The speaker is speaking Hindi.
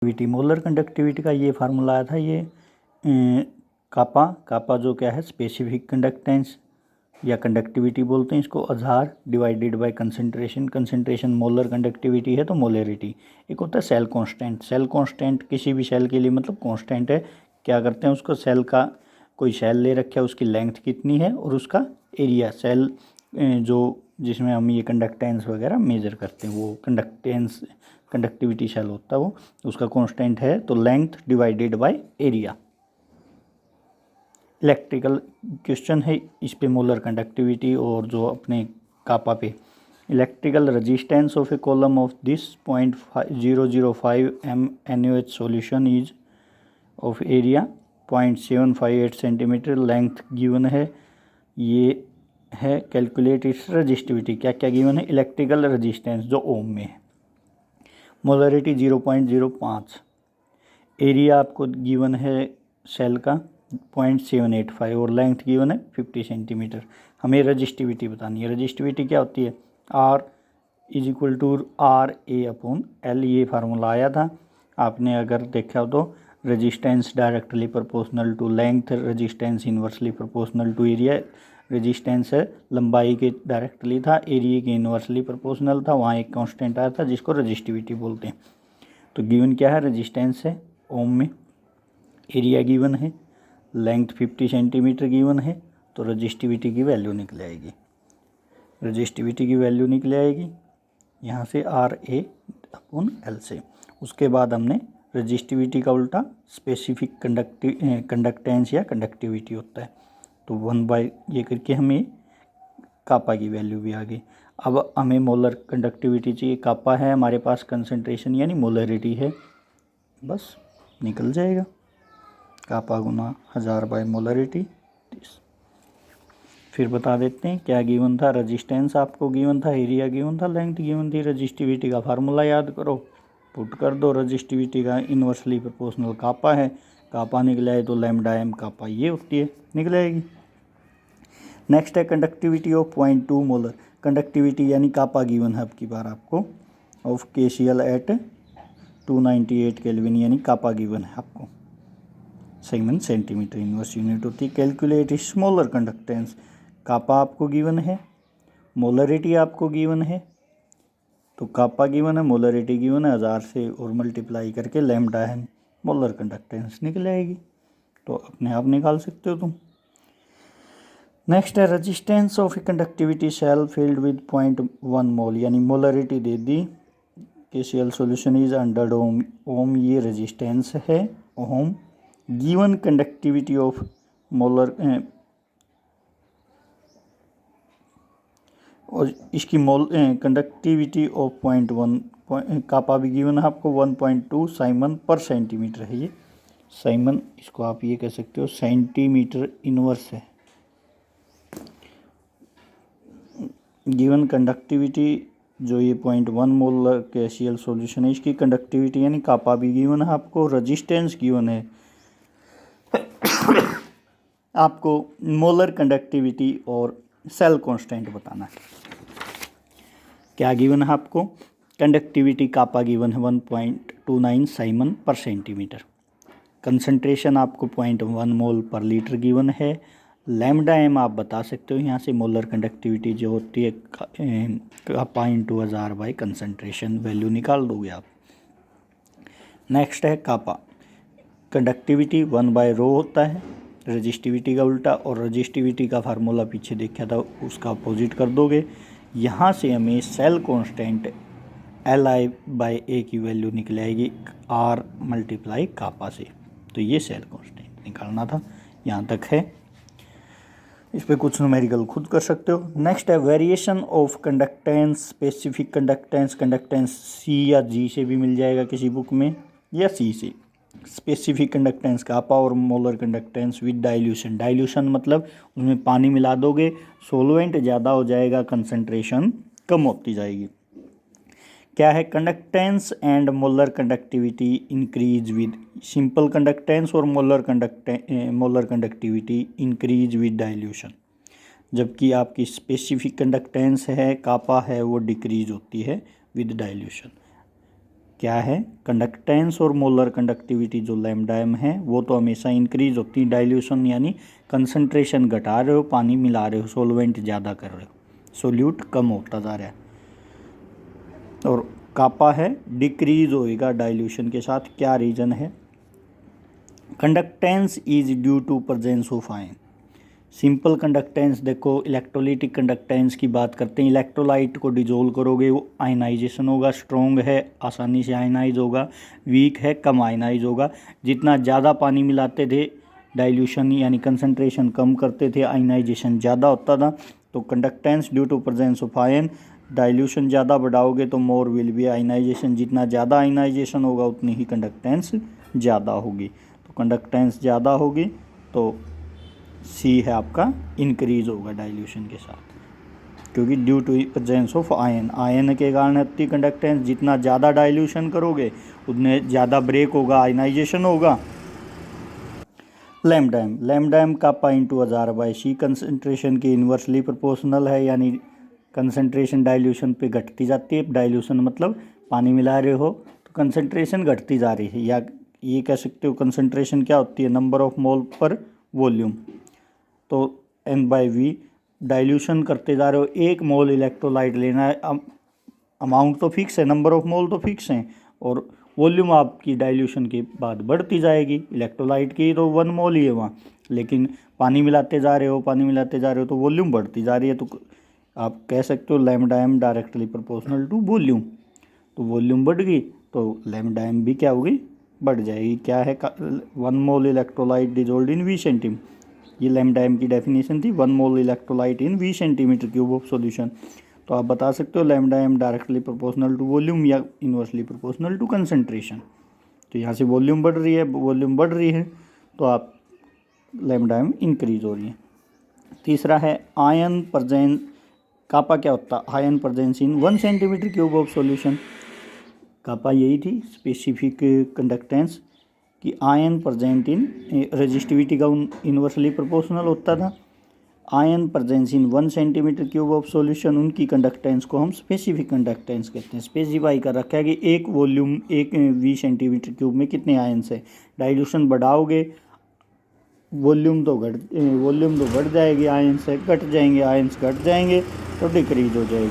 कंडक्टिविटी, मोलर कंडक्टिविटी का ये फार्मूला आया था, ये कापा जो क्या है स्पेसिफिक कंडक्टेंस या कंडक्टिविटी बोलते हैं इसको, आधार divided by concentration, concentration molar conductivity है तो मोलरिटी। एक होता है सेल कांस्टेंट, सेल कांस्टेंट किसी भी सेल के लिए मतलब कांस्टेंट है। क्या करते हैं उसको, सेल का कोई सेल ले रखा है, उसकी लेंथ कितनी है और उसका एरिया, सेल जो जिसमें हम ये कंडक्टेंस वगैरह मेजर करते हैं वो कंडक्टेंस कंडक्टिविटी सेल होता है वो, उसका कांस्टेंट है तो length divided by area. Electrical question है इस पे, मोलर कंडक्टिविटी और जो अपने कापा पे, electrical resistance of A column of this 0.005 NaOH solution is of area 0.758 centimetre, length given है, ये है कैलकुलेट इट्स रजिस्टिविटी। क्या क्या गिवन है, इलेक्ट्रिकल रेजिस्टेंस जो ओम में है, मोलरिटी 0.05, एरिया आपको गिवन है सेल का 0.785 और लेंथ गिवन है 50 सेंटीमीटर। हमें रजिस्टिविटी बतानी है। रजिस्टिविटी क्या होती है, R is equal to RA/L, ये फार्मूला आया था आपने अगर देखा हो तो। Resistance directly proportional to length, resistance inversely proportional to area. Resistance है लंबाई के डायरेक्टली था, एरिया के इन्वर्सली प्रोपोर्शनल था, वहाँ एक कांस्टेंट आया था जिसको रजिस्टिविटी बोलते हैं। तो गिवन क्या है, रजिस्टेंस है ओम में, एरिया गिवन है, लेंथ 50 सेंटीमीटर गिवन है, तो रजिस्टिविटी की वैल्यू निकल आएगी। रजिस्टिविटी की वैल्यू निकल आएगी यहाँ से RA/L से। उसके बाद हमने रजिस्टिविटी का उल्टा स्पेसिफिक कंडक्टेंस या कंडक्टिविटी होता है, तो 1 ये करके हमें कापा की वैल्यू भी आ गई। अब हमें मोलर कंडक्टिविटी चाहिए, कापा है हमारे पास, कंसंट्रेशन यानी मोलरिटी है, बस निकल जाएगा कापा गुना 1000 बाय मोलरिटी। फिर बता देते हैं क्या गिवन था, रजिस्टेंस आपको गिवन था, एरिया गिवन था, लेंथ गिवन थी, रजिस्टिविटी का फार्मूला याद करो, पुट कर दो। रजिस्टिविटी का इन्वर्सली प्रोपोर्शनल कापा है, कापा निकला है तो लैम्डा m कापा ये होती है, निकल आएगी। नेक्स्ट है कंडक्टिविटी ऑफ 0.2 मोलर, कंडक्टिविटी यानी कापा गिवन है अब की बार आपको, ऑफ KCl एट 298 केल्विन, यानी कापा गिवन है आपको, साइमन सेंटीमीटर इनवर्स यूनिट होती है। कैलकुलेट स्मॉलर कंडक्टेंस, कापा आपको गिवन है, मोलरिटी आपको गिवन है, तो कापा गिवन है, मोलरिटी गिवन है, 1000 से और मल्टीप्लाई करके लैम्डा है मोलर कंडक्टेंस निकल आएगी, तो अपने आप निकाल सकते हो तुम। नेक्स्ट है resistance of a conductivity cell filled with 0.1 mole, यानी मोलरिटी दे दी, KCl सॉल्यूशन इज 100 ओम, ये रेजिस्टेंस है ohm, given conductivity of molar और इसकी मोल कंडक्टिविटी ऑफ 0.1 कापा भी गिवन है आपको, 1.2 साइमन पर सेंटीमीटर है, ये साइमन इसको आप ये कह सकते हो सेंटीमीटर इनवर्स है। गिवन कंडक्टिविटी जो ये 0.1 मोल KCl सॉल्यूशन है, इसकी कंडक्टिविटी यानी कापा भी गिवन है आपको, रजिस्टेंस गिवन है आपको, मोलर कंडक्टिविटी और सेल कांस्टेंट बताना है। क्या गिवन है आपको, कंडक्टिविटी कापा गिवन है 1.29 साइमन पर सेंटीमीटर, कंसंट्रेशन आपको 0.1 मोल पर लीटर गिवन है, लैम्डा m आप बता सकते हो यहाँ से, मोलर कंडक्टिविटी जो होती है kappa into 1000 by concentration, value निकाल दोगे आप। नेक्स्ट है कापा, कंडक्टिविटी 1/ρ होता है, रजिस्टिविटी का उल्टा, और रजिस्टिविटी का फार्मूला पीछे देखा था उसका अपोजिट कर दोगे। यहाँ से हमें सेल कांस्टेंट Li/A की वैल्यू निकल आएगी R मल्टीप्लाई कापा से, तो ये सेल कांस्टेंट निकालना था, यहाँ तक है। इस पर कुछ न्यूमेरिकल खुद कर सकते हो। नेक्स्ट है variation of conductance, specific conductance, conductance C या G से भी मिल जाएगा किसी बुक में, या C से। स्पेसिफिक कंडक्टेंस कापा और molar conductance with dilution, dilution मतलब उसमें पानी मिला दोगे, सोलवेंट ज़्यादा हो जाएगा, कंसंट्रेशन कम होती जाएगी। क्या है, conductance and molar conductivity increase with simple conductance और molar conductivity increase with dilution, जबकि आपकी स्पेसिफिक कंडक्टेंस है कापा है वो डिक्रीज होती है विद डाइल्यूशन। क्या है, कंडक्टेंस और मोलर कंडक्टिविटी जो लैम्डा एम है वो तो हमेशा इंक्रीज होती है। डाइल्यूशन यानी कंसंट्रेशन घटा रहे हो, पानी मिला रहे हो, सोलवेंट ज़्यादा कर रहे हो, सोल्यूट कम होता जा रहा है। और कापा है डिक्रीज होएगा डाइल्यूशन के साथ। क्या रीज़न है, conductance is due to presence of ion. Simple conductance देखो, इलेक्ट्रोलाइटिक कंडक्टेंस की बात करते हैं, इलेक्ट्रोलाइट को डिजोल्व करोगे वो आयनाइजेशन होगा, स्ट्रॉन्ग है आसानी से आयनाइज होगा, वीक है कम आयनाइज होगा। जितना ज़्यादा पानी मिलाते थे डाइल्यूशन यानी कंसंट्रेशन कम करते थे, आयनाइजेशन ज़्यादा होता था। तो conductance due to presence of ion, dilution ज़्यादा बढ़ाओगे तो मोर विल बी आयनाइजेशन, जितना ज़्यादा आयनाइजेशन होगा उतनी ही कंडक्टेंस ज़्यादा होगी। तो कंडक्टेंस ज़्यादा होगी तो सी है आपका, इंक्रीज होगा डाइल्यूशन के साथ, क्योंकि due to presence of ion, ion के कारण आती कंडक्टेंस। जितना ज़्यादा डाइल्यूशन करोगे उतने ज़्यादा ब्रेक होगा, आयनाइजेशन होगा। Lambda M kappa into 1000/c concentration के इन्वर्सली प्रोपोर्शनल है, यानी कंसंट्रेशन डाइल्यूशन पे घटती जाती है। डाइल्यूशन मतलब पानी मिला रहे हो तो कंसंट्रेशन घटती जा रही है, या ये कह सकते हो कंसंट्रेशन क्या होती है, नंबर ऑफ मोल पर वॉल्यूम। तो N/V डाइल्यूशन करते जा रहे हो, 1 मोल इलेक्ट्रोलाइट लेना है, अमाउंट तो फिक्स है, नंबर ऑफ मोल तो फिक्स हैं, और वॉल्यूम आपकी डाइल्यूशन के बाद बढ़ती जाएगी। इलेक्ट्रोलाइट की तो 1 मोल ही है वहाँ, लेकिन पानी मिलाते जा रहे हो, पानी मिलाते जा रहे हो तो वॉल्यूम बढ़ती जा रही है। तो आप कह सकते हो lambda M directly proportional to volume. तो वॉल्यूम बढ़ गई तो लैम्डा एम भी क्या होगी, बढ़ जाएगी। क्या है, 1 mole electrolyte dissolved in V centimetre, ये लैम्डा एम की डेफिनेशन थी, 1 mole electrolyte in V centimetre cube of solution. तो आप बता सकते हो lambda M directly proportional to volume या इन्वर्सली प्रोपोर्शनल टू कंसंट्रेशन। तो यहाँ से वॉल्यूम बढ़ रही है, वॉल्यूम बढ़ रही है तो आप लैम्डा एम इंक्रीज हो रही है। तीसरा है आयन प्रेजेंस, कापा क्या होता है, ion presence in 1 centimetre cube of solution. Kappa यही थी स्पेसिफिक कंडक्टेंस कि आयन प्रेजेंट इन, रेजिस्टिविटी का इन्वर्सली प्रोपोर्शनल होता था। Ion presence in 1 centimetre cube of solution, उनकी कंडक्टेंस को हम स्पेसिफिक कंडक्टेंस कहते हैं। स्पेसिफाई कर रखा है कि एक वॉल्यूम 1 V सेंटीमीटर क्यूब में कितने आयन्स है। डाइल्यूशन बढ़ाओगे वॉल्यूम तो बढ़ जाएगी, आयन्स घट जाएंगे, आयन्स घट जाएंगे तो डिक्रीज हो जाएगी।